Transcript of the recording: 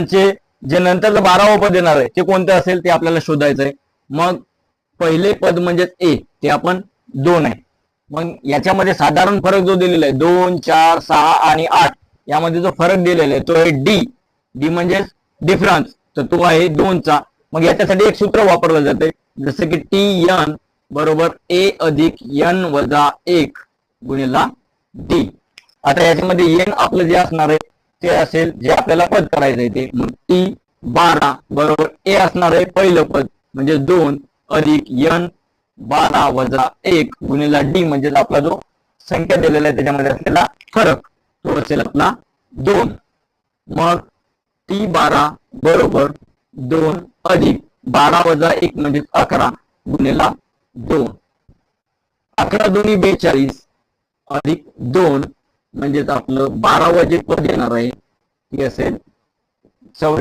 जे नंतरचं 12वं पद येणार आहे ते कोणतं असेल ते आपल्याला शोधायचं आहे. मग पहिले पद म्हणजे ए ते आपण 2 आहे. मग याच्यामध्ये साधारण फरक जो दिलेला आहे 2, 4, 6 आणि 8 यामध्ये जो फरक दिलेला आहे तो आहे डी म्हणजे डिफरन्स, तर तो आहे 2चा. मग याच्यासाठी एक सूत्र वापरलं जाते जसं की टी एन बरोबर ए अधिक एन वजा 1 गुणिला डी. आता याच्यामध्ये एन आपलं जे असणार आहे ते असेल जे आपल्याला पद करायचं आहे ते. मग टी 12 बरोबर ए असणार आहे पहिलं पद म्हणजे 2 अधिक एन 12 वजा 1 गुणिला डी म्हणजे आपला जो संख्या दिलेला आहे त्याच्यामध्ये असलेला फरक तो असेल आपला 2. मग टी 12 बरोबर 2 अधिक 12 वजा 1 म्हणजे 11 गुणिला 2. 11 दोन्ही 42 अधिक 2 म्हणजेच आपलं 12वं जे पद येणार आहे ते असेल